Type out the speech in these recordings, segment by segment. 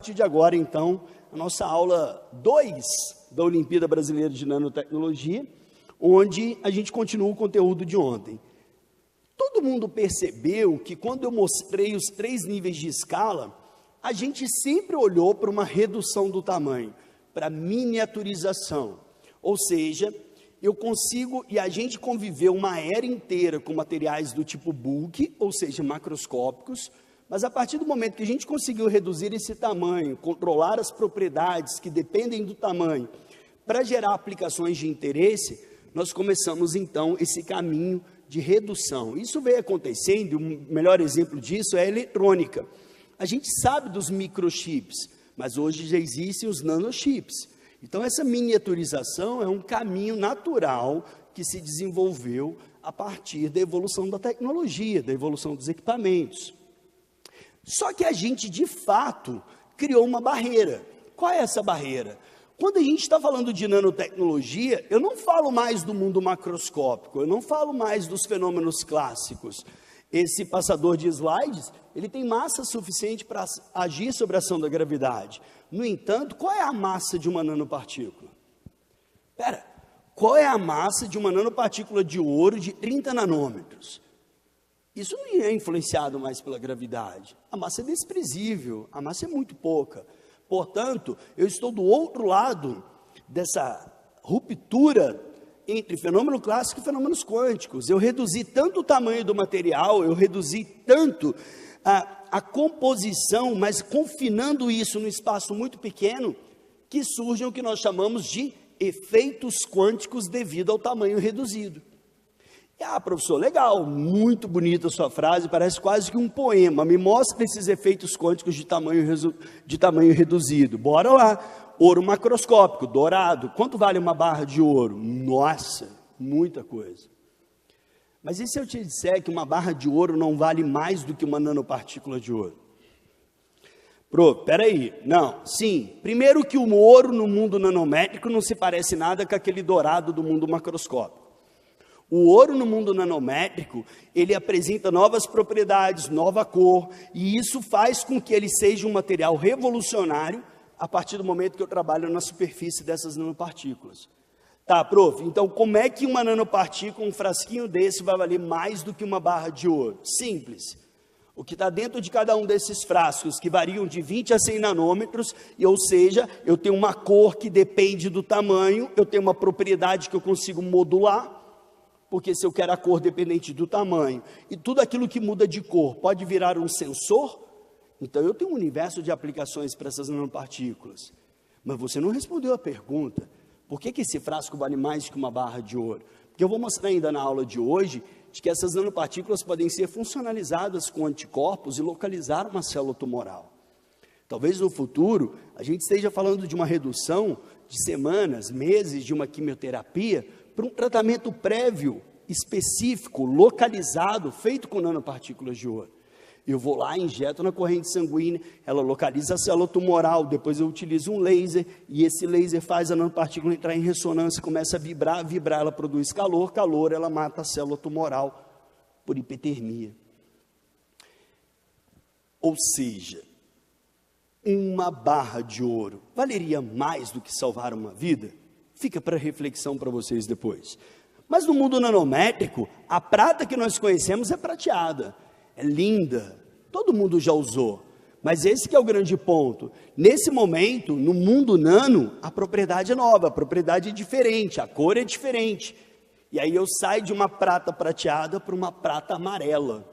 partir de agora, então, a nossa aula 2 da Olimpíada Brasileira de Nanotecnologia, onde a gente continua o conteúdo de ontem. Todo mundo percebeu que quando eu mostrei os 3 níveis de escala, a gente sempre olhou para uma redução do tamanho, para miniaturização. Ou seja, eu consigo, e a gente conviveu uma era inteira com materiais do tipo bulk, ou seja, macroscópicos, mas a partir do momento que a gente conseguiu reduzir esse tamanho, controlar as propriedades que dependem do tamanho, para gerar aplicações de interesse, nós começamos então esse caminho de redução. Isso veio acontecendo, o melhor exemplo disso é a eletrônica. A gente sabe dos microchips, mas hoje já existem os nanochips. Então essa miniaturização é um caminho natural que se desenvolveu a partir da evolução da tecnologia, da evolução dos equipamentos. Só que a gente, de fato, criou uma barreira. Qual é essa barreira? Quando a gente está falando de nanotecnologia, eu não falo mais do mundo macroscópico, eu não falo mais dos fenômenos clássicos. Esse passador de slides, ele tem massa suficiente para agir sobre a ação da gravidade. No entanto, qual é a massa de uma nanopartícula? Qual é a massa de uma nanopartícula de ouro de 30 nanômetros? Isso não é influenciado mais pela gravidade. A massa é desprezível, a massa é muito pouca. Portanto, eu estou do outro lado dessa ruptura entre fenômeno clássico e fenômenos quânticos. Eu reduzi tanto o tamanho do material, eu reduzi tanto a composição, mas confinando isso num espaço muito pequeno, que surgem o que nós chamamos de efeitos quânticos devido ao tamanho reduzido. Professor, legal, muito bonita a sua frase, parece quase que um poema. Me mostra esses efeitos quânticos de tamanho reduzido. Bora lá. Ouro macroscópico, dourado. Quanto vale uma barra de ouro? Nossa, muita coisa. Mas e se eu te disser que uma barra de ouro não vale mais do que uma nanopartícula de ouro? Peraí, não, sim. Primeiro que o ouro no mundo nanométrico não se parece nada com aquele dourado do mundo macroscópico. O ouro no mundo nanométrico, ele apresenta novas propriedades, nova cor, e isso faz com que ele seja um material revolucionário a partir do momento que eu trabalho na superfície dessas nanopartículas. Tá, prof, então como é que uma nanopartícula, um frasquinho desse, vai valer mais do que uma barra de ouro? Simples. O que está dentro de cada um desses frascos, que variam de 20 a 100 nanômetros, ou seja, eu tenho uma cor que depende do tamanho, eu tenho uma propriedade que eu consigo modular, porque se eu quero a cor dependente do tamanho, e tudo aquilo que muda de cor pode virar um sensor, então eu tenho um universo de aplicações para essas nanopartículas. Mas você não respondeu a pergunta, por que esse frasco vale mais que uma barra de ouro? Porque eu vou mostrar ainda na aula de hoje, de que essas nanopartículas podem ser funcionalizadas com anticorpos e localizar uma célula tumoral. Talvez no futuro, a gente esteja falando de uma redução de semanas, meses de uma quimioterapia, para um tratamento prévio, específico, localizado, feito com nanopartículas de ouro. Eu vou lá, injeto na corrente sanguínea, ela localiza a célula tumoral, depois eu utilizo um laser, e esse laser faz a nanopartícula entrar em ressonância, começa a vibrar, ela produz calor, ela mata a célula tumoral por hipertermia. Ou seja, uma barra de ouro valeria mais do que salvar uma vida? Fica para reflexão para vocês depois. Mas no mundo nanométrico, a prata que nós conhecemos é prateada, é linda, todo mundo já usou. Mas esse que é o grande ponto. Nesse momento, no mundo nano, a propriedade é nova, a propriedade é diferente, a cor é diferente. E aí eu saio de uma prata prateada para uma prata amarela,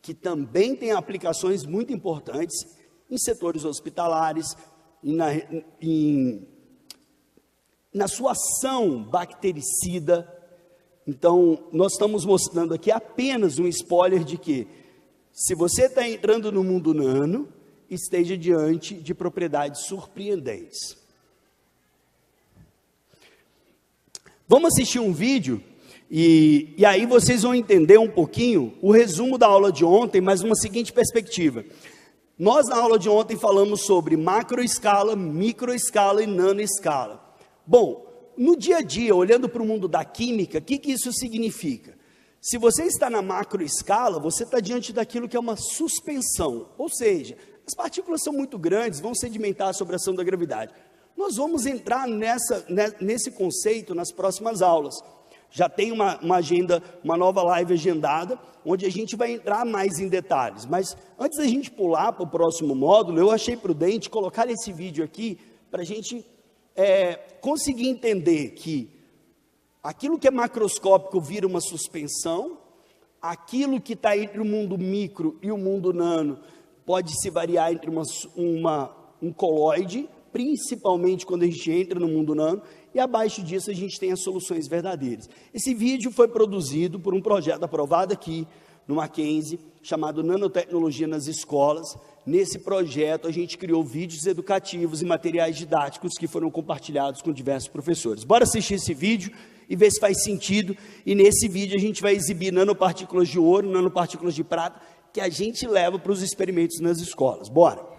que também tem aplicações muito importantes em setores hospitalares, na sua ação bactericida. Então, nós estamos mostrando aqui apenas um spoiler de que, se você está entrando no mundo nano, esteja diante de propriedades surpreendentes. Vamos assistir um vídeo, e aí vocês vão entender um pouquinho o resumo da aula de ontem, mas numa seguinte perspectiva. Nós, na aula de ontem, falamos sobre macroescala, microescala e nanoescala. Bom, no dia a dia, olhando para o mundo da química, o que isso significa? Se você está na macroescala, você está diante daquilo que é uma suspensão, ou seja, As partículas são muito grandes, vão sedimentar sobre a ação da gravidade. Nós vamos entrar nesse conceito nas próximas aulas. Já tem uma agenda, uma nova live agendada, onde a gente vai entrar mais em detalhes. Mas antes da gente pular para o próximo módulo, eu achei prudente colocar esse vídeo aqui para a gente conseguir entender que aquilo que é macroscópico vira uma suspensão, aquilo que está entre o mundo micro e o mundo nano pode se variar entre um coloide, principalmente quando a gente entra no mundo nano, e abaixo disso a gente tem as soluções verdadeiras. Esse vídeo foi produzido por um projeto aprovado aqui no Mackenzie, chamado Nanotecnologia nas Escolas. Nesse projeto a gente criou vídeos educativos e materiais didáticos que foram compartilhados com diversos professores. Bora assistir esse vídeo e ver se faz sentido, e nesse vídeo a gente vai exibir nanopartículas de ouro, nanopartículas de prata, que a gente leva para os experimentos nas escolas. Bora!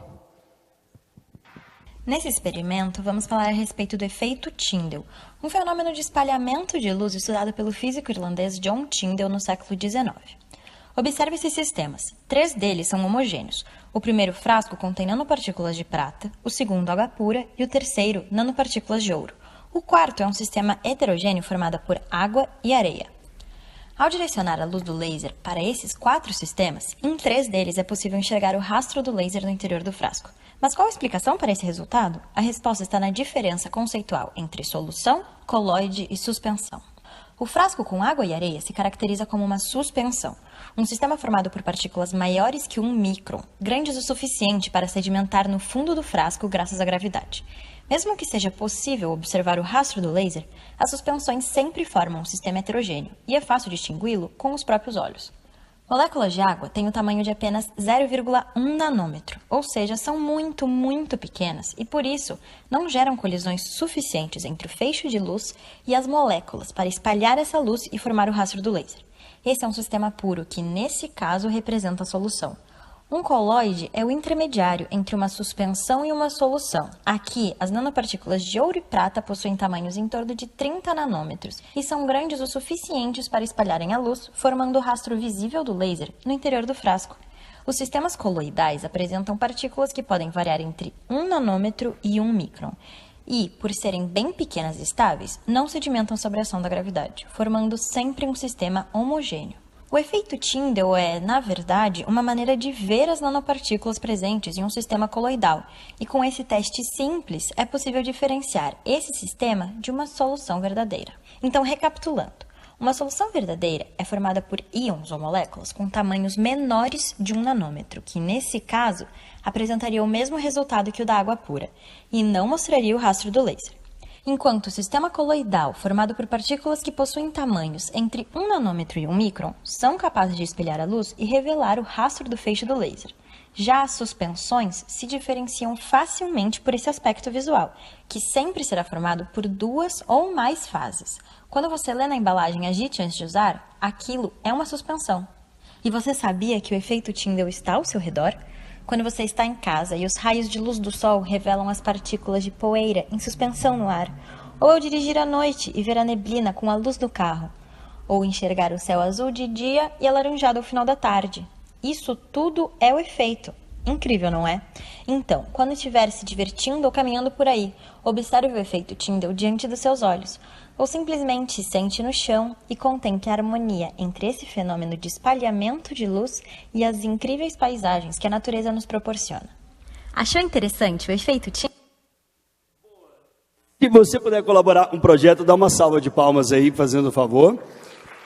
Nesse experimento, vamos falar a respeito do efeito Tyndall, um fenômeno de espalhamento de luz estudado pelo físico irlandês John Tyndall no século XIX. Observe esses sistemas. 3 deles são homogêneos. O primeiro frasco contém nanopartículas de prata, o segundo água pura e o terceiro nanopartículas de ouro. O quarto é um sistema heterogêneo formado por água e areia. Ao direcionar a luz do laser para esses 4 sistemas, em 3 deles é possível enxergar o rastro do laser no interior do frasco. Mas qual a explicação para esse resultado? A resposta está na diferença conceitual entre solução, coloide e suspensão. O frasco com água e areia se caracteriza como uma suspensão, um sistema formado por partículas maiores que 1 micron, grandes o suficiente para sedimentar no fundo do frasco graças à gravidade. Mesmo que seja possível observar o rastro do laser, as suspensões sempre formam um sistema heterogêneo e é fácil distingui-lo com os próprios olhos. Moléculas de água têm o tamanho de apenas 0,1 nanômetro, ou seja, são muito, muito pequenas e, por isso, não geram colisões suficientes entre o feixe de luz e as moléculas para espalhar essa luz e formar o rastro do laser. Esse é um sistema puro que, nesse caso, representa a solução. Um coloide é o intermediário entre uma suspensão e uma solução. Aqui, as nanopartículas de ouro e prata possuem tamanhos em torno de 30 nanômetros e são grandes o suficientes para espalharem a luz, formando o rastro visível do laser no interior do frasco. Os sistemas coloidais apresentam partículas que podem variar entre 1 nanômetro e 1 micron. E, por serem bem pequenas e estáveis, não sedimentam sob a ação da gravidade, formando sempre um sistema homogêneo. O efeito Tyndall é, na verdade, uma maneira de ver as nanopartículas presentes em um sistema coloidal, e com esse teste simples é possível diferenciar esse sistema de uma solução verdadeira. Então, recapitulando, uma solução verdadeira é formada por íons ou moléculas com tamanhos menores de 1 nanômetro, que, nesse caso, apresentaria o mesmo resultado que o da água pura, e não mostraria o rastro do laser. Enquanto o sistema coloidal, formado por partículas que possuem tamanhos entre 1 nanômetro e 1 micron, são capazes de espelhar a luz e revelar o rastro do feixe do laser. Já as suspensões se diferenciam facilmente por esse aspecto visual, que sempre será formado por 2 ou mais fases. Quando você lê na embalagem "agite antes de usar", aquilo é uma suspensão. E você sabia que o efeito Tyndall está ao seu redor? Quando você está em casa e os raios de luz do sol revelam as partículas de poeira em suspensão no ar, ou ao dirigir à noite e ver a neblina com a luz do carro, ou enxergar o céu azul de dia e alaranjado ao final da tarde. Isso tudo é o efeito. Incrível, não é? Então, quando estiver se divertindo ou caminhando por aí, observe o efeito Tyndall diante dos seus olhos, ou simplesmente sente no chão e contemple a harmonia entre esse fenômeno de espalhamento de luz e as incríveis paisagens que a natureza nos proporciona. Achou interessante o efeito Tyndall? Se você puder colaborar com o projeto, dá uma salva de palmas aí, fazendo o favor.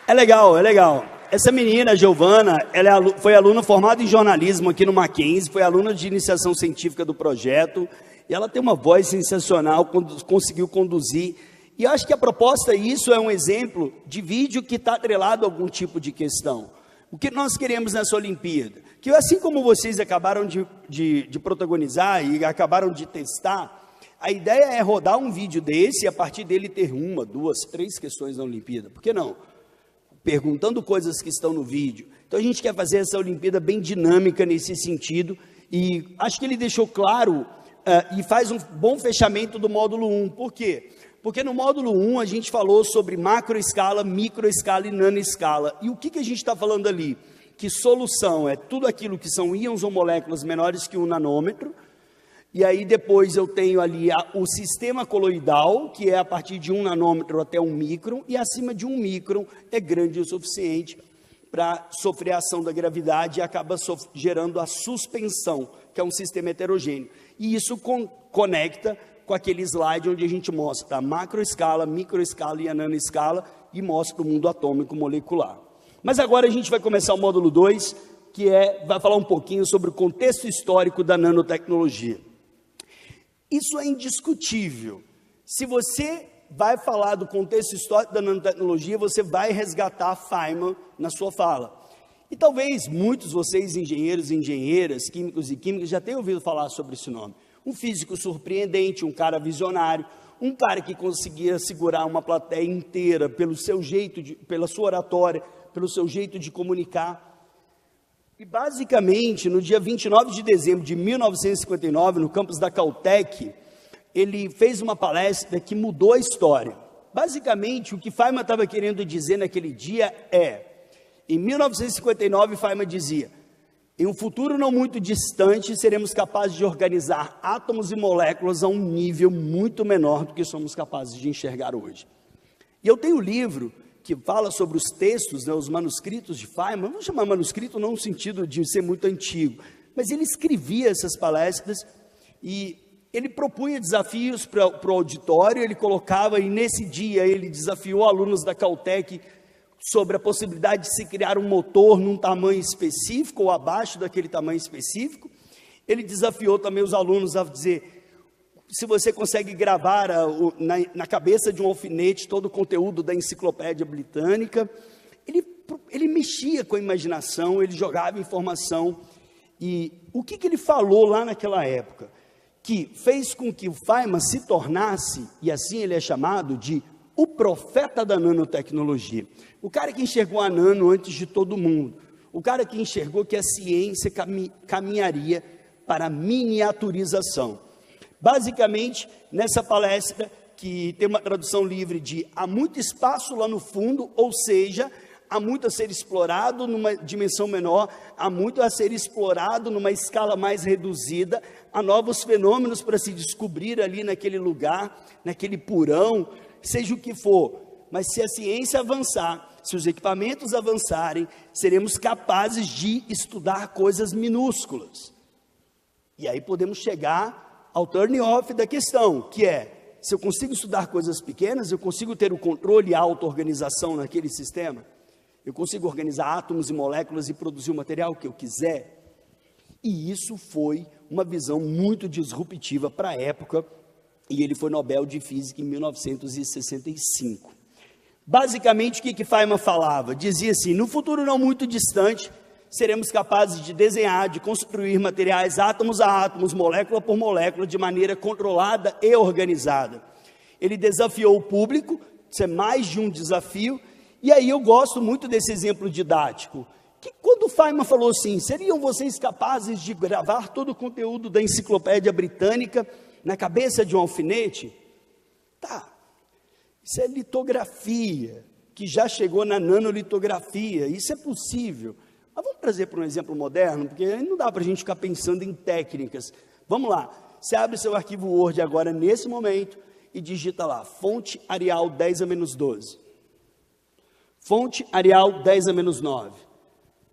É legal, é legal. Essa menina, a Giovana, ela foi aluna formada em jornalismo aqui no Mackenzie, foi aluna de iniciação científica do projeto, e ela tem uma voz sensacional, conseguiu conduzir. E eu acho que a proposta, isso é um exemplo de vídeo que está atrelado a algum tipo de questão. O que nós queremos nessa Olimpíada? Que assim como vocês acabaram de protagonizar e acabaram de testar, a ideia é rodar um vídeo desse e a partir dele ter 1, 2, 3 questões na Olimpíada. Por que não? Perguntando coisas que estão no vídeo. Então a gente quer fazer essa Olimpíada bem dinâmica nesse sentido, e acho que ele deixou claro e faz um bom fechamento do módulo 1. Por quê? Porque no módulo 1 a gente falou sobre macroescala, microescala e nanoescala. E o que a gente está falando ali? que solução é tudo aquilo que são íons ou moléculas menores que 1 nanômetro, e aí depois eu tenho ali o sistema coloidal, que é a partir de 1 nanômetro até 1 micron, e acima de 1 micron é grande o suficiente para sofrer a ação da gravidade e acaba gerando a suspensão, que é um sistema heterogêneo. E isso conecta com aquele slide onde a gente mostra a macroescala, microescala e a nanoescala, e mostra o mundo atômico molecular. Mas agora a gente vai começar o módulo 2, que vai falar um pouquinho sobre o contexto histórico da nanotecnologia. Isso é indiscutível. Se você vai falar do contexto histórico da nanotecnologia, você vai resgatar Feynman na sua fala. E talvez muitos de vocês, engenheiros e engenheiras, químicos e químicas, já tenham ouvido falar sobre esse nome. Um físico surpreendente, um cara visionário, um cara que conseguia segurar uma plateia inteira pelo seu jeito, pela sua oratória, pelo seu jeito de comunicar. E basicamente, no dia 29 de dezembro de 1959, no campus da Caltech, ele fez uma palestra que mudou a história. Basicamente, o que Feynman estava querendo dizer naquele dia em 1959, Feynman dizia: em um futuro não muito distante, seremos capazes de organizar átomos e moléculas a um nível muito menor do que somos capazes de enxergar hoje. E eu tenho um livro que fala sobre os textos, os manuscritos de Feynman. Vamos chamar manuscrito não no sentido de ser muito antigo, mas ele escrevia essas palestras e ele propunha desafios para o auditório, ele colocava, e nesse dia ele desafiou alunos da Caltech sobre a possibilidade de se criar um motor num tamanho específico ou abaixo daquele tamanho específico. Ele desafiou também os alunos a dizer se você consegue gravar na cabeça de um alfinete todo o conteúdo da enciclopédia britânica. Ele mexia com a imaginação, ele jogava informação. E o que ele falou lá naquela época? Que fez com que o Feynman se tornasse, e assim ele é chamado, de o profeta da nanotecnologia. O cara que enxergou a nano antes de todo mundo. O cara que enxergou que a ciência caminharia para a miniaturização. Basicamente, nessa palestra, que tem uma tradução livre de há muito espaço lá no fundo, ou seja, há muito a ser explorado numa dimensão menor, há muito a ser explorado numa escala mais reduzida, há novos fenômenos para se descobrir ali naquele lugar, naquele porão, seja o que for. Mas se a ciência avançar, se os equipamentos avançarem, seremos capazes de estudar coisas minúsculas. E aí podemos chegar ao turn-off da questão, que é, se eu consigo estudar coisas pequenas, eu consigo ter o controle e a auto-organização naquele sistema? Eu consigo organizar átomos e moléculas e produzir o material que eu quiser? E isso foi uma visão muito disruptiva para a época, e ele foi Nobel de Física em 1965. Basicamente, o que Feynman falava? Dizia assim: no futuro não muito distante, seremos capazes de desenhar, de construir materiais átomos a átomos, molécula por molécula, de maneira controlada e organizada. Ele desafiou o público, isso é mais de um desafio, e aí eu gosto muito desse exemplo didático, que quando Feynman falou assim, seriam vocês capazes de gravar todo o conteúdo da enciclopédia britânica na cabeça de um alfinete? Tá, isso é litografia, que já chegou na nanolitografia, isso é possível. Mas vamos trazer para um exemplo moderno, porque não dá para a gente ficar pensando em técnicas. Vamos lá, você abre seu arquivo Word agora, nesse momento, e digita lá, fonte Arial 10 a menos 12. Fonte Arial 10 a menos 9.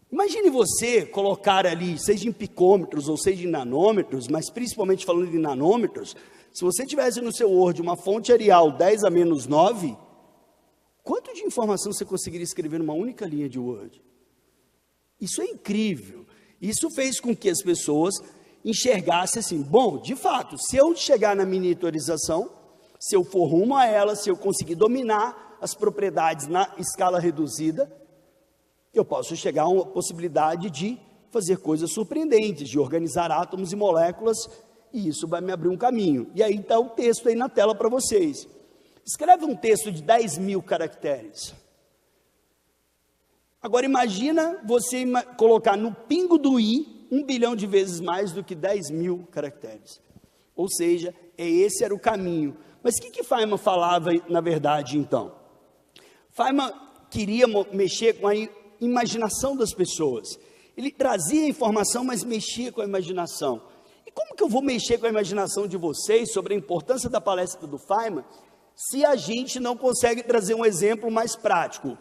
Imagine você colocar ali, seja em picômetros ou seja em nanômetros, mas principalmente falando em nanômetros, se você tivesse no seu Word uma fonte Arial 10 a menos 9, quanto de informação você conseguiria escrever numa única linha de Word? Isso é incrível. Isso fez com que as pessoas enxergassem assim, bom, de fato, se eu chegar na miniaturização, se eu for rumo a ela, se eu conseguir dominar as propriedades na escala reduzida, eu posso chegar a uma possibilidade de fazer coisas surpreendentes, de organizar átomos e moléculas, e isso vai me abrir um caminho. E aí está o texto aí na tela para vocês. Escreve um texto de 10.000 caracteres. Agora imagina você colocar no pingo do i 1 bilhão de vezes mais do que 10.000 caracteres. Ou seja, esse era o caminho. Mas o que Feynman falava na verdade então? Feynman queria mexer com imaginação das pessoas. Ele trazia a informação, mas mexia com a imaginação. E como que eu vou mexer com a imaginação de vocês sobre a importância da palestra do Feynman, se a gente não consegue trazer um exemplo mais prático?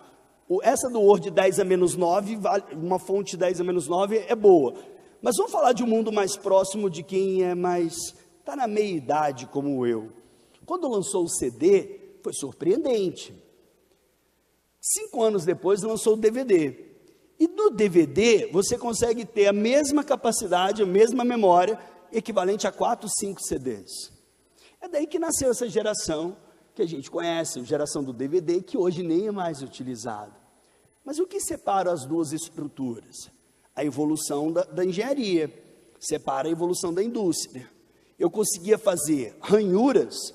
Essa do Word 10 a menos 9, uma fonte 10 a menos 9 é boa. Mas vamos falar de um mundo mais próximo de quem está na meia idade como eu. Quando lançou o CD, foi surpreendente. 5 anos depois lançou o DVD. E no DVD você consegue ter a mesma capacidade, a mesma memória, equivalente a 4, 5 CDs. É daí que nasceu essa geração que a gente conhece, a geração do DVD, que hoje nem é mais utilizado. Mas o que separa as duas estruturas? A evolução da engenharia, separa a evolução da indústria. Eu conseguia fazer ranhuras,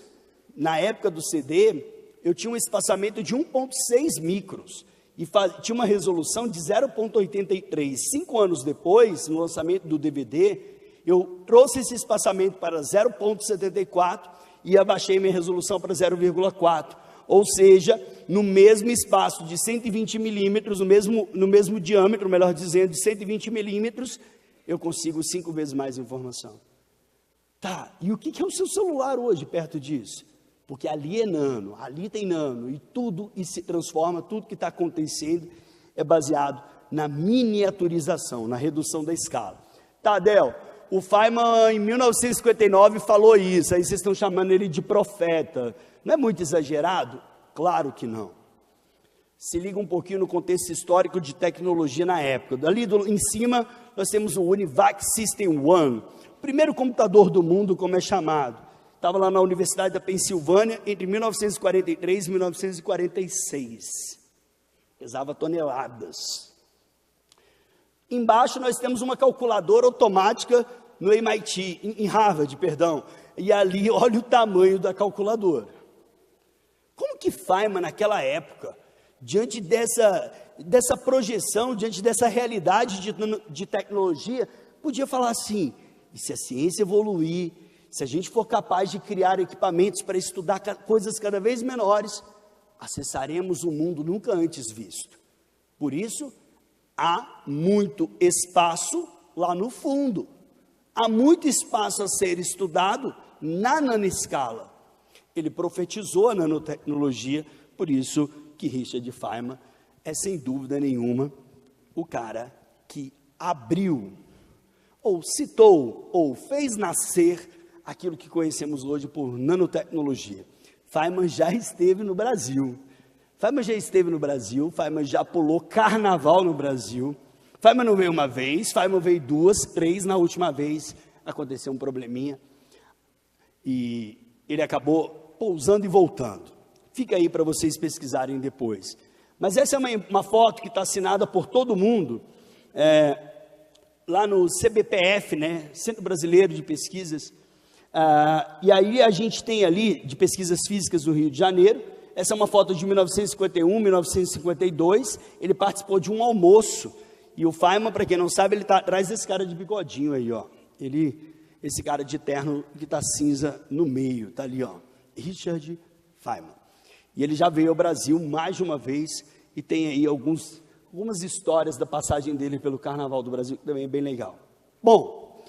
na época do CD, eu tinha um espaçamento de 1,6 micros, e tinha uma resolução de 0,83. 5 anos depois, no lançamento do DVD, eu trouxe esse espaçamento para 0,74 e abaixei minha resolução para 0,4. Ou seja, no mesmo espaço de 120 milímetros, no mesmo diâmetro, melhor dizendo, de 120 milímetros, eu consigo 5 vezes mais informação. Tá, e o que é o seu celular hoje perto disso? Porque ali é nano, ali tem nano, e tudo se transforma, tudo que está acontecendo é baseado na miniaturização, na redução da escala. Tá, Adel, o Feynman em 1959 falou isso, aí vocês estão chamando ele de profeta. Não é muito exagerado? Claro que não. Se liga um pouquinho no contexto histórico de tecnologia na época. Ali em cima nós temos o Univac System One, o primeiro computador do mundo, como é chamado. Estava lá na Universidade da Pensilvânia entre 1943 e 1946. Pesava toneladas. Embaixo nós temos uma calculadora automática no MIT, em Harvard, perdão. E ali, olha o tamanho da calculadora. Como que Feynman, naquela época, diante dessa projeção, diante dessa realidade de tecnologia, podia falar assim: e se a ciência evoluir, se a gente for capaz de criar equipamentos para estudar coisas cada vez menores, acessaremos um mundo nunca antes visto. Por isso, há muito espaço lá no fundo. Há muito espaço a ser estudado na nanoescala. Ele profetizou a nanotecnologia, por isso que Richard Feynman é, sem dúvida nenhuma, o cara que abriu, ou citou, ou fez nascer aquilo que conhecemos hoje por nanotecnologia. Feynman já esteve no Brasil. Feynman já pulou carnaval no Brasil. Feynman não veio uma vez, Feynman veio 2, 3, na última vez aconteceu um probleminha e ele acabou pousando e voltando. Fica aí para vocês pesquisarem depois. Mas essa é uma foto que está assinada por todo mundo, lá no CBPF, né, Centro Brasileiro de Pesquisas, e aí a gente tem ali, de pesquisas físicas do Rio de Janeiro. Essa é uma foto de 1951, 1952, ele participou de um almoço, e o Feynman, para quem não sabe, ele está atrás desse cara de bigodinho aí, ó, esse cara de terno que está cinza no meio, está ali, ó, Richard Feynman, e ele já veio ao Brasil mais de uma vez, e tem aí algumas histórias da passagem dele pelo Carnaval do Brasil, que também é bem legal. Bom,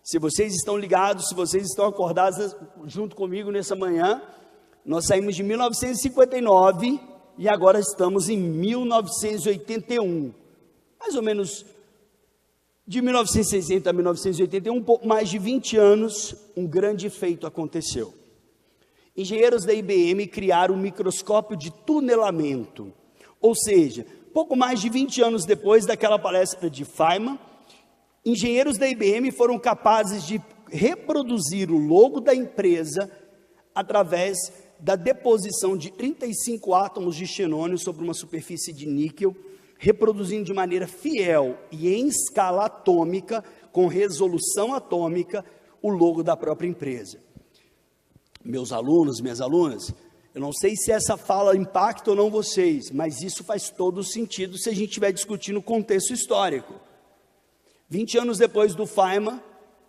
se vocês estão ligados, se vocês estão acordados junto comigo nessa manhã, nós saímos de 1959 e agora estamos em 1981. Mais ou menos de 1960 a 1981, um pouco mais de 20 anos, um grande feito aconteceu. Engenheiros da IBM criaram um microscópio de tunelamento, ou seja, pouco mais de 20 anos depois daquela palestra de Feynman, engenheiros da IBM foram capazes de reproduzir o logo da empresa através da deposição de 35 átomos de xenônio sobre uma superfície de níquel, reproduzindo de maneira fiel e em escala atômica, com resolução atômica, o logo da própria empresa. Meus alunos, minhas alunas, eu não sei se essa fala impacta ou não vocês, mas isso faz todo sentido se a gente estiver discutindo o contexto histórico. 20 anos depois do Feynman,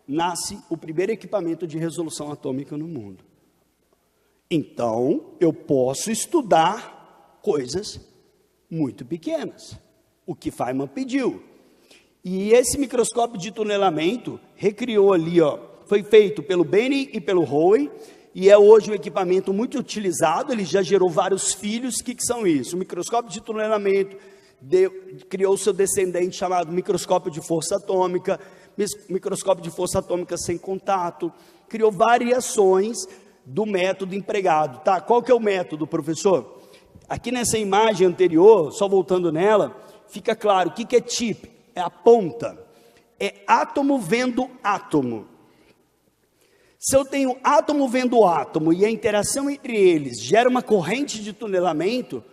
nasce o primeiro equipamento de resolução atômica no mundo. Então, eu posso estudar coisas muito pequenas. o que Feynman pediu. E esse microscópio de tunelamento recriou ali, foi feito pelo Benny e pelo Howe, e é hoje um equipamento muito utilizado, ele já gerou vários filhos. O que são isso? O microscópio de tunelamento criou seu descendente chamado microscópio de força atômica, microscópio de força atômica sem contato, criou variações do método empregado. Tá? Qual que é o método, professor? Aqui nessa imagem anterior, só voltando nela, fica claro o que é chip, é a ponta, é átomo vendo átomo. Se eu tenho átomo vendo átomo e a interação entre eles gera uma corrente de tunelamento,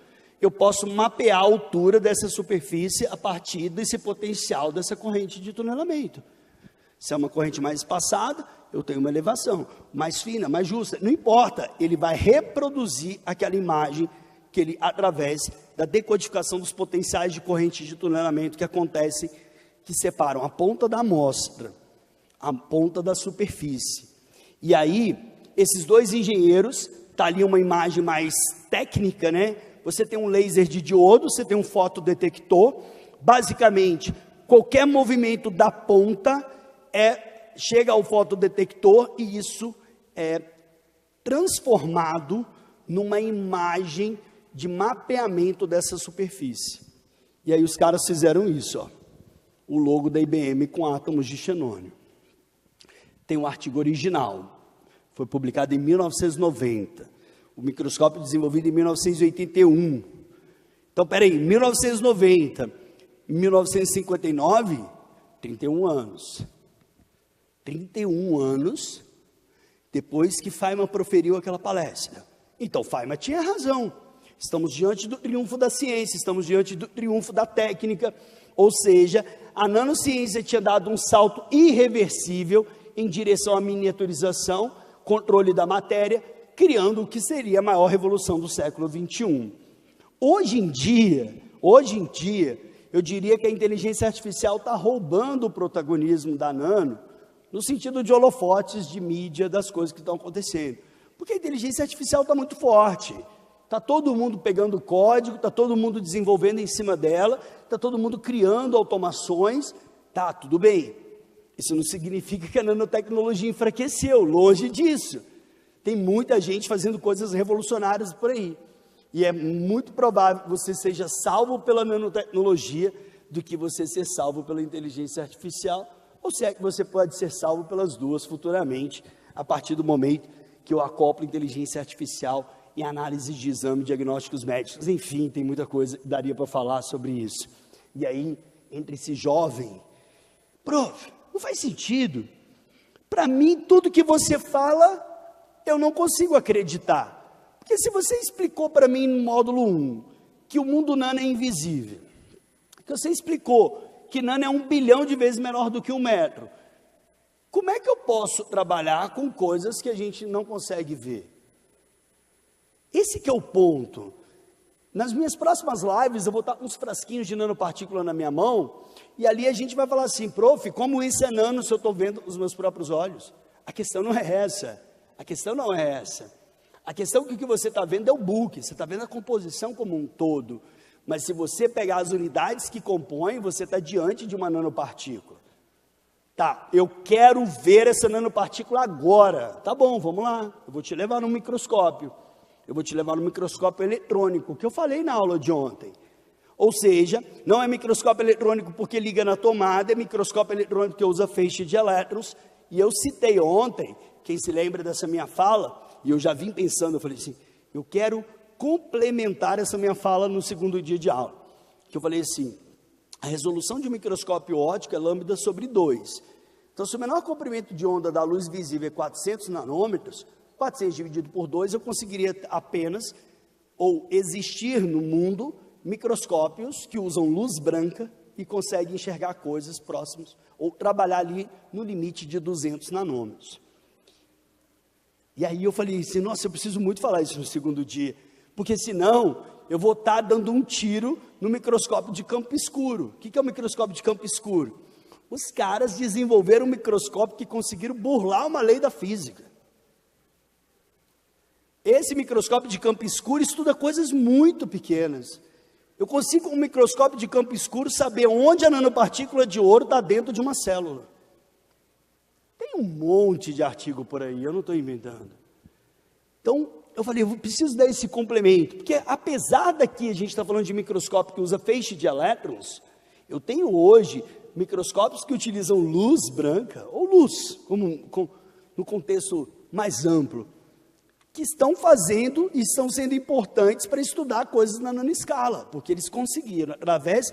eu posso mapear a altura dessa superfície a partir desse potencial dessa corrente de tunelamento. Se é uma corrente mais espaçada, eu tenho uma elevação mais fina, mais justa, não importa, ele vai reproduzir aquela imagem que ele, através da decodificação dos potenciais de corrente de tunelamento que acontecem, que separam a ponta da amostra, a ponta da superfície. E aí, esses dois engenheiros, está ali uma imagem mais técnica, né? Você tem um laser de diodo, você tem um fotodetector, basicamente, qualquer movimento da ponta chega ao fotodetector e isso é transformado numa imagem de mapeamento dessa superfície. E aí os caras fizeram isso, o logo da IBM com átomos de xenônio. Tem um artigo original, foi publicado em 1990, o microscópio desenvolvido em 1981. Então, peraí, 1990, 1959, 31 anos. 31 anos depois que Feynman proferiu aquela palestra. Então, Feynman tinha razão. Estamos diante do triunfo da ciência, estamos diante do triunfo da técnica, ou seja, a nanociência tinha dado um salto irreversível em direção à miniaturização, controle da matéria, criando o que seria a maior revolução do século XXI. Hoje em dia, eu diria que a inteligência artificial está roubando o protagonismo da nano, no sentido de holofotes de mídia das coisas que estão acontecendo. Porque a inteligência artificial está muito forte. Está todo mundo pegando código, está todo mundo desenvolvendo em cima dela, está todo mundo criando automações. Tá, tudo bem. Isso não significa que a nanotecnologia enfraqueceu, longe disso. Tem muita gente fazendo coisas revolucionárias por aí. E é muito provável que você seja salvo pela nanotecnologia do que você ser salvo pela inteligência artificial, ou se é que você pode ser salvo pelas duas futuramente, a partir do momento que eu acoplo inteligência artificial em análise de exame, diagnósticos médicos. Enfim, tem muita coisa que daria para falar sobre isso. E aí, entre esse jovem, prof, não faz sentido. Para mim, tudo que você fala, eu não consigo acreditar. Porque se você explicou para mim no módulo 1 que o mundo nano é invisível, que você explicou que nano é 1 bilhão de vezes menor do que 1 metro, como é que eu posso trabalhar com coisas que a gente não consegue ver? Esse que é o ponto. Nas minhas próximas lives, eu vou estar com uns frasquinhos de nanopartícula na minha mão, e ali a gente vai falar assim, prof, como isso é nano se eu estou vendo com os meus próprios olhos? A questão não é essa. A questão não é essa. A questão que o que você está vendo é o book, você está vendo a composição como um todo. Mas se você pegar as unidades que compõem, você está diante de uma nanopartícula. Tá, eu quero ver essa nanopartícula agora. Tá bom, vamos lá. Eu vou te levar no microscópio. Eu vou te levar no microscópio eletrônico, que eu falei na aula de ontem. Ou seja, não é microscópio eletrônico porque liga na tomada, é microscópio eletrônico que usa feixe de elétrons. E eu citei ontem, quem se lembra dessa minha fala, e eu já vim pensando, eu falei assim, eu quero complementar essa minha fala no segundo dia de aula. Que eu falei assim, a resolução de um microscópio óptico é lambda sobre 2. Então, se o menor comprimento de onda da luz visível é 400 nanômetros, 400 dividido por 2, eu conseguiria apenas, ou existir no mundo, microscópios que usam luz branca e conseguem enxergar coisas próximas, ou trabalhar ali no limite de 200 nanômetros. E aí eu falei assim, nossa, eu preciso muito falar isso no segundo dia, porque senão eu vou estar dando um tiro no microscópio de campo escuro. O que é o microscópio de campo escuro? Os caras desenvolveram um microscópio que conseguiram burlar uma lei da física. Esse microscópio de campo escuro estuda coisas muito pequenas. Eu consigo, com um microscópio de campo escuro, saber onde a nanopartícula de ouro está dentro de uma célula. Tem um monte de artigo por aí, eu não estou inventando. Então, eu falei, eu preciso dar esse complemento, porque apesar daqui a gente está falando de microscópio que usa feixe de elétrons, eu tenho hoje microscópios que utilizam luz branca, ou luz, no contexto mais amplo, que estão fazendo e estão sendo importantes para estudar coisas na nanoescala, porque eles conseguiram, através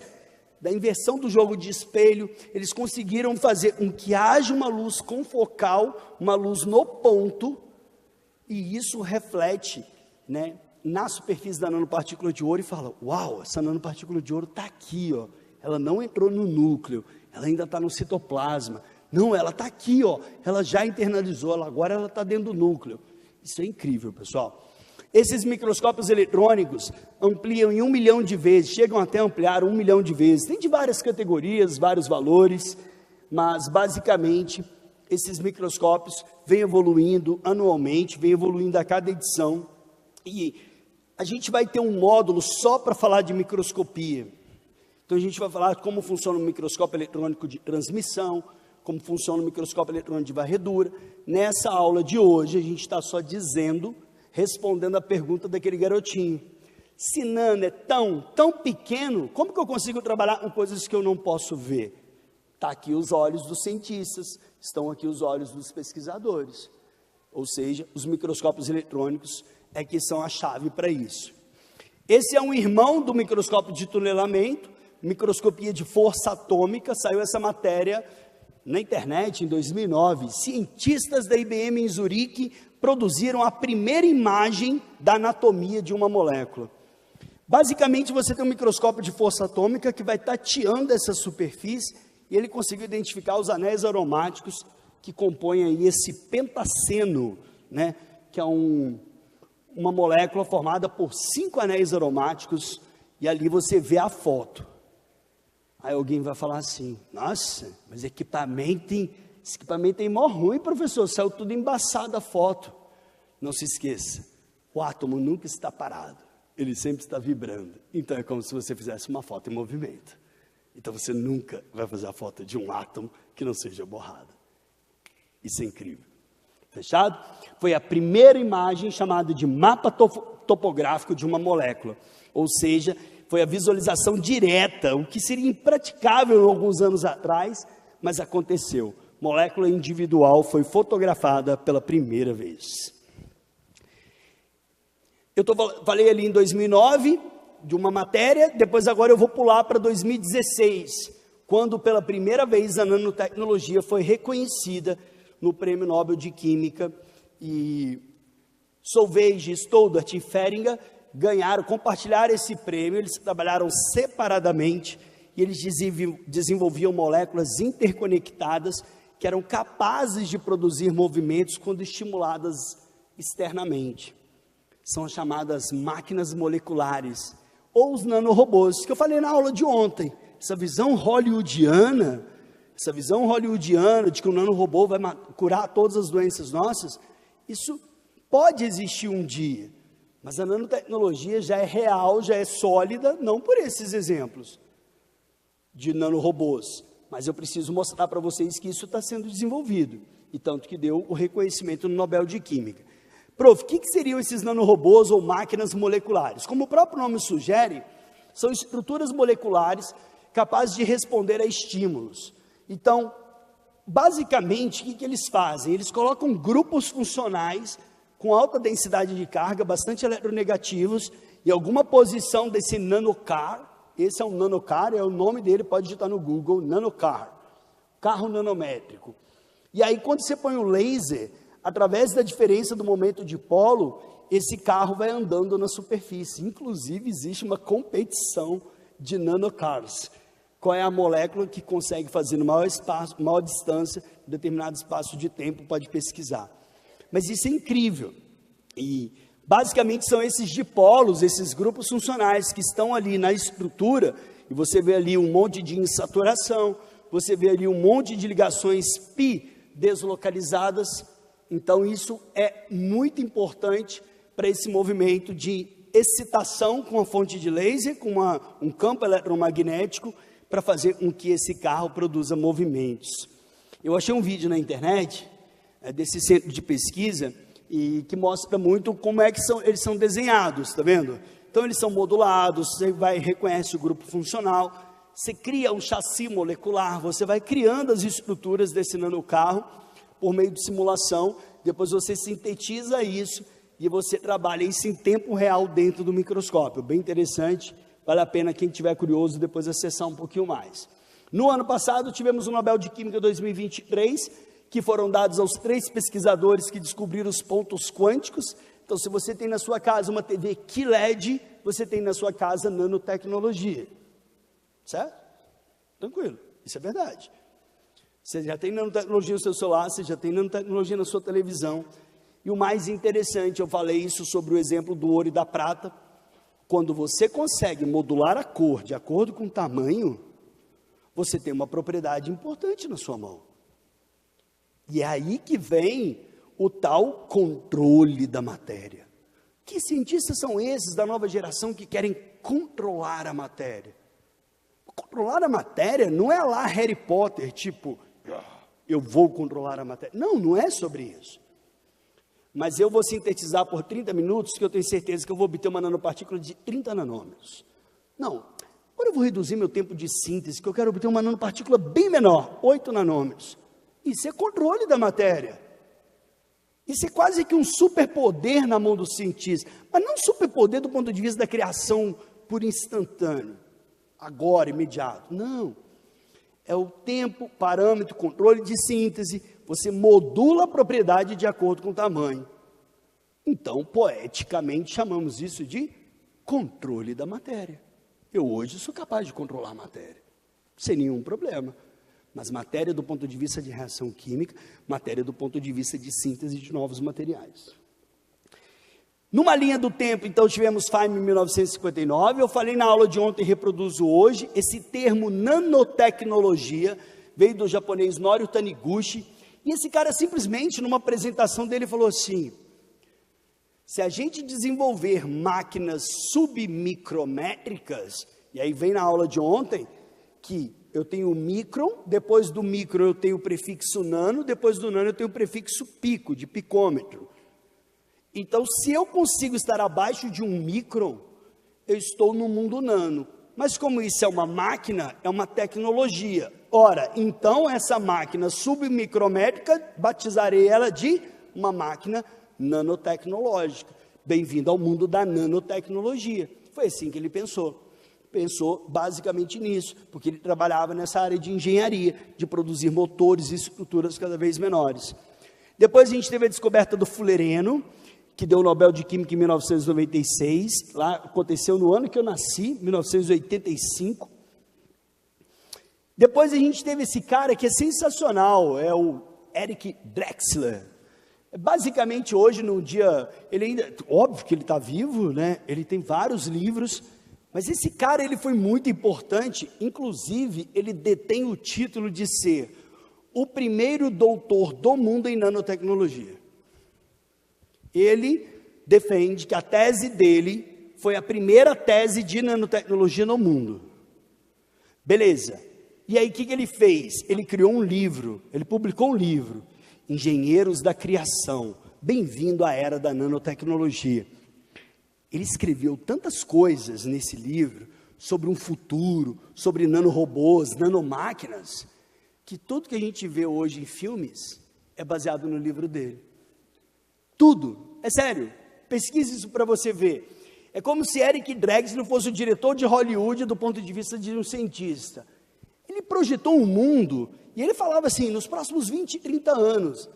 da inversão do jogo de espelho, eles conseguiram fazer com que haja uma luz confocal, uma luz no ponto, e isso reflete, né, na superfície da nanopartícula de ouro e fala, uau, essa nanopartícula de ouro está aqui, ó, ela não entrou no núcleo, ela ainda está no citoplasma, não, ela está aqui, ó, ela já internalizou, agora ela está dentro do núcleo. Isso é incrível, pessoal. Esses microscópios eletrônicos ampliam em 1 milhão de vezes, chegam até a ampliar 1 milhão de vezes, tem de várias categorias, vários valores, mas basicamente esses microscópios vêm evoluindo anualmente, vêm evoluindo a cada edição, e a gente vai ter um módulo só para falar de microscopia. Então a gente vai falar como funciona o microscópio eletrônico de transmissão, como funciona o microscópio eletrônico de varredura. Nessa aula de hoje a gente está só respondendo a pergunta daquele garotinho. Se nano é tão pequeno, como que eu consigo trabalhar com coisas que eu não posso ver? Está aqui os olhos dos cientistas, estão aqui os olhos dos pesquisadores. Ou seja, os microscópios eletrônicos é que são a chave para isso. Esse é um irmão do microscópio de tunelamento, microscopia de força atômica, saiu essa matéria na internet em 2009. Cientistas da IBM em Zurique produziram a primeira imagem da anatomia de uma molécula. Basicamente, você tem um microscópio de força atômica que vai tateando essa superfície e ele conseguiu identificar os anéis aromáticos que compõem aí esse pentaceno, né, que é uma molécula formada por 5 anéis aromáticos, e ali você vê a foto. Aí alguém vai falar assim, nossa, mas esse equipamento é mó ruim, professor, saiu tudo embaçado a foto. Não se esqueça, o átomo nunca está parado, ele sempre está vibrando. Então é como se você fizesse uma foto em movimento. Então você nunca vai fazer a foto de um átomo que não seja borrado. Isso é incrível. Fechado? Foi a primeira imagem chamada de mapa topográfico de uma molécula. Ou seja, foi a visualização direta, o que seria impraticável alguns anos atrás, mas aconteceu. Molécula individual foi fotografada pela primeira vez. Falei ali em 2009 de uma matéria, depois agora eu vou pular para 2016, quando pela primeira vez a nanotecnologia foi reconhecida no Prêmio Nobel de Química, e Solveig, Stoddart e Feringa compartilharam esse prêmio. Eles trabalharam separadamente e eles desenvolviam moléculas interconectadas que eram capazes de produzir movimentos quando estimuladas externamente. São as chamadas máquinas moleculares, ou os nanorobôs, que eu falei na aula de ontem. Essa visão hollywoodiana de que o nanorobô vai curar todas as doenças nossas, isso pode existir um dia, mas a nanotecnologia já é real, já é sólida, não por esses exemplos de nanorobôs, mas eu preciso mostrar para vocês que isso está sendo desenvolvido, e tanto que deu o reconhecimento no Nobel de Química. Prof, o que seriam esses nanorobôs ou máquinas moleculares? Como o próprio nome sugere, são estruturas moleculares capazes de responder a estímulos. Então, basicamente, o que eles fazem? Eles colocam grupos funcionais com alta densidade de carga, bastante eletronegativos, em alguma posição desse nanocar. Esse é um nanocar, é o nome dele, pode digitar no Google, nanocar, carro nanométrico. E aí, quando você põe o laser, através da diferença do momento de polo, esse carro vai andando na superfície. Inclusive, existe uma competição de nanocars. Qual é a molécula que consegue fazer no maior distância, em determinado espaço de tempo, pode pesquisar. Mas isso é incrível. E basicamente são esses dipolos, esses grupos funcionais que estão ali na estrutura, e você vê ali um monte de insaturação, você vê ali um monte de ligações pi deslocalizadas. Então isso é muito importante para esse movimento de excitação com uma fonte de laser, com um campo eletromagnético, para fazer com que esse carro produza movimentos. Eu achei um vídeo na internet, desse centro de pesquisa, e que mostra muito como é que eles são desenhados, tá vendo? Então eles são modulados, você reconhece o grupo funcional, você cria um chassi molecular, você vai criando as estruturas desse nanocarro por meio de simulação, depois você sintetiza isso e você trabalha isso em tempo real dentro do microscópio. Bem interessante, vale a pena quem estiver curioso depois acessar um pouquinho mais. No ano passado tivemos o Nobel de Química 2023, que foram dados aos 3 pesquisadores que descobriram os pontos quânticos. Então, se você tem na sua casa uma TV QLED, você tem na sua casa nanotecnologia. Certo? Tranquilo, isso é verdade. Você já tem nanotecnologia no seu celular, você já tem nanotecnologia na sua televisão. E o mais interessante, eu falei isso sobre o exemplo do ouro e da prata. Quando você consegue modular a cor de acordo com o tamanho, você tem uma propriedade importante na sua mão. E é aí que vem o tal controle da matéria. Que cientistas são esses da nova geração que querem controlar a matéria? Controlar a matéria não é lá Harry Potter, tipo, eu vou controlar a matéria. Não, não é sobre isso. Mas eu vou sintetizar por 30 minutos, que eu tenho certeza que eu vou obter uma nanopartícula de 30 nanômetros. Não, agora eu vou reduzir meu tempo de síntese, que eu quero obter uma nanopartícula bem menor, 8 nanômetros. Isso é controle da matéria. Isso é quase que um superpoder na mão do cientista. Mas não superpoder do ponto de vista da criação por instantâneo, agora, imediato. Não. É o tempo, parâmetro, controle de síntese. Você modula a propriedade de acordo com o tamanho. Então, poeticamente, chamamos isso de controle da matéria. Eu hoje sou capaz de controlar a matéria, sem nenhum problema. Mas matéria do ponto de vista de reação química, matéria do ponto de vista de síntese de novos materiais. Numa linha do tempo, então, tivemos Feynman em 1959, eu falei na aula de ontem e reproduzo hoje, esse termo nanotecnologia veio do japonês Norio Taniguchi, e esse cara simplesmente, numa apresentação dele, falou assim: se a gente desenvolver máquinas submicrométricas, e aí vem na aula de ontem, que eu tenho o micron, depois do micron eu tenho o prefixo nano, depois do nano eu tenho o prefixo pico, de picômetro. Então, se eu consigo estar abaixo de um micron, eu estou no mundo nano. Mas como isso é uma máquina, é uma tecnologia. Ora, então essa máquina submicrométrica, batizarei ela de uma máquina nanotecnológica. Bem-vindo ao mundo da nanotecnologia. Foi assim que ele pensou. Pensou basicamente nisso, porque ele trabalhava nessa área de engenharia, de produzir motores e estruturas cada vez menores. Depois a gente teve a descoberta do fulereno, que deu o Nobel de Química em 1996, lá aconteceu no ano que eu nasci, 1985. Depois a gente teve esse cara que é sensacional, é o Eric Drexler. Basicamente hoje, num dia, ele ainda, óbvio que ele está vivo, né? Ele tem vários livros, mas esse cara ele foi muito importante, inclusive ele detém o título de ser o primeiro doutor do mundo em nanotecnologia. Ele defende que a tese dele foi a primeira tese de nanotecnologia no mundo. Beleza. E aí o que ele fez? Ele criou um livro, ele publicou um livro, Engenheiros da Criação, bem-vindo à era da nanotecnologia. Ele escreveu tantas coisas nesse livro, sobre um futuro, sobre nanorobôs, nanomáquinas, que tudo que a gente vê hoje em filmes é baseado no livro dele. Tudo, é sério, pesquise isso para você ver. É como se Eric Drexler fosse o diretor de Hollywood do ponto de vista de um cientista. Ele projetou um mundo, e ele falava assim, nos próximos 20, 30 anos,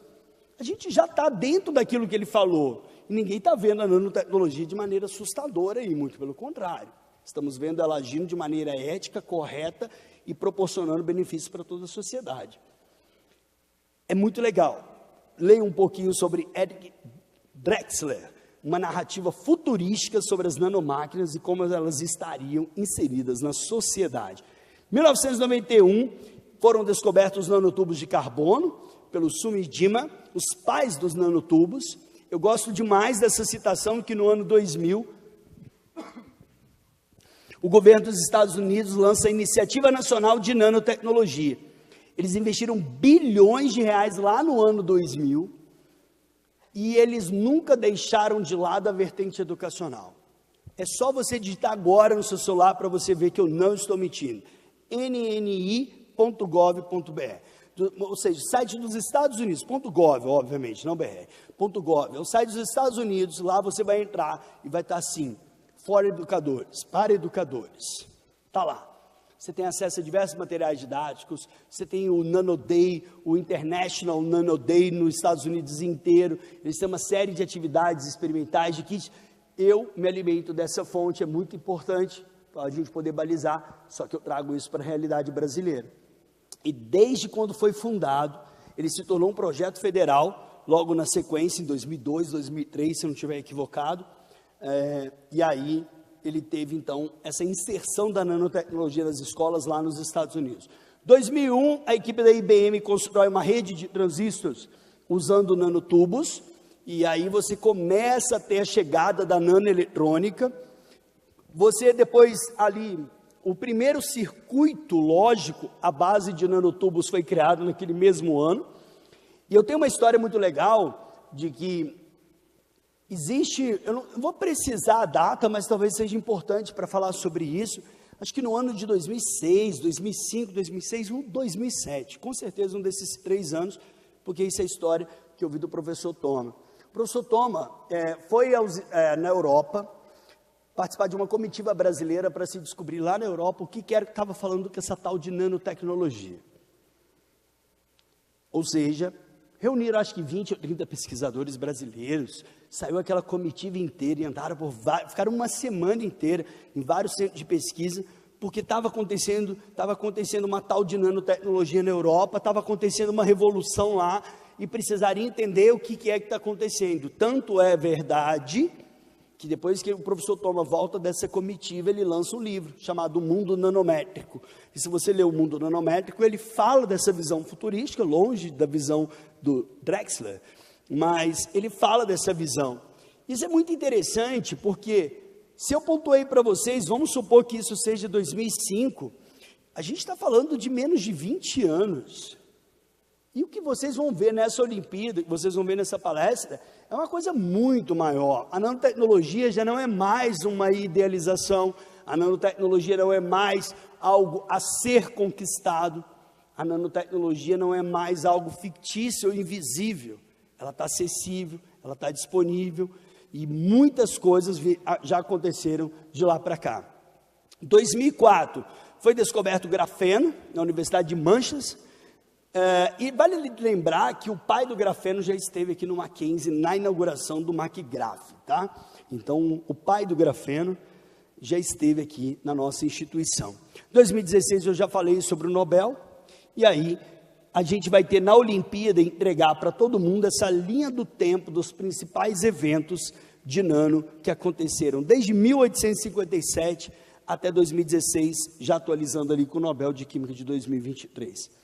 a gente já está dentro daquilo que ele falou, e ninguém está vendo a nanotecnologia de maneira assustadora, e muito pelo contrário. Estamos vendo ela agindo de maneira ética, correta, e proporcionando benefícios para toda a sociedade. É muito legal. Leia um pouquinho sobre Eric Drexler, uma narrativa futurística sobre as nanomáquinas e como elas estariam inseridas na sociedade. Em 1991, foram descobertos os nanotubos de carbono, pelo Sumidima, os pais dos nanotubos. Eu gosto demais dessa citação, que no ano 2000, O governo dos Estados Unidos lança a Iniciativa Nacional de Nanotecnologia. Eles investiram bilhões de reais lá no ano 2000 e eles nunca deixaram de lado a vertente educacional. É só você digitar agora no seu celular para você ver que eu não estou mentindo. nni.gov.br, ou seja, o site dos Estados Unidos, .gov, obviamente, não BR, .gov, é o site dos Estados Unidos. Lá você vai entrar e vai estar assim, for educadores, para educadores, está lá. Você tem acesso a diversos materiais didáticos, você tem o Nano Day, o International Nano Day nos Estados Unidos inteiro, eles têm uma série de atividades experimentais, de kits. Eu me alimento dessa fonte, é muito importante para a gente poder balizar, só que eu trago isso para a realidade brasileira. E desde quando foi fundado, ele se tornou um projeto federal, logo na sequência, em 2002, 2003, se eu não estiver equivocado, e aí ele teve, então, essa inserção da nanotecnologia nas escolas lá nos Estados Unidos. Em 2001, a equipe da IBM constrói uma rede de transistores usando nanotubos, e aí você começa a ter a chegada da nanoeletrônica. Você depois ali, o primeiro circuito lógico, à base de nanotubos, foi criado naquele mesmo ano. E eu tenho uma história muito legal de que existe, eu não vou precisar a data, mas talvez seja importante para falar sobre isso. Acho que no ano de 2006, 2005, 2006, 2007, com certeza um desses 3 anos, porque isso é a história que eu vi do professor Thoma. O professor Thoma foi na Europa participar de uma comitiva brasileira para se descobrir lá na Europa o que era que estava falando com essa tal de nanotecnologia. Ou seja, reuniram acho que 20 ou 30 pesquisadores brasileiros, saiu aquela comitiva inteira e andaram ficaram uma semana inteira em vários centros de pesquisa, porque estava acontecendo uma tal de nanotecnologia na Europa, estava acontecendo uma revolução lá, e precisaria entender o que é que está acontecendo. Tanto é verdade que depois que o professor Thoma volta dessa comitiva, ele lança um livro chamado Mundo Nanométrico. E se você ler o Mundo Nanométrico, ele fala dessa visão futurística, longe da visão do Drexler, mas ele fala dessa visão. Isso é muito interessante, porque se eu pontuei para vocês, vamos supor que isso seja 2005, a gente está falando de menos de 20 anos. E o que vocês vão ver nessa Olimpíada, que vocês vão ver nessa palestra, é uma coisa muito maior. A nanotecnologia já não é mais uma idealização, a nanotecnologia não é mais algo a ser conquistado, a nanotecnologia não é mais algo fictício ou invisível, ela está acessível, ela está disponível, e muitas coisas já aconteceram de lá para cá. Em 2004, foi descoberto o grafeno na Universidade de Manchester. E vale lembrar que o pai do grafeno já esteve aqui no Mackenzie na inauguração do MacGraph, tá? Então, o pai do grafeno já esteve aqui na nossa instituição. Em 2016, eu já falei sobre o Nobel, e aí a gente vai ter na Olimpíada entregar para todo mundo essa linha do tempo dos principais eventos de nano que aconteceram desde 1857 até 2016, já atualizando ali com o Nobel de Química de 2023.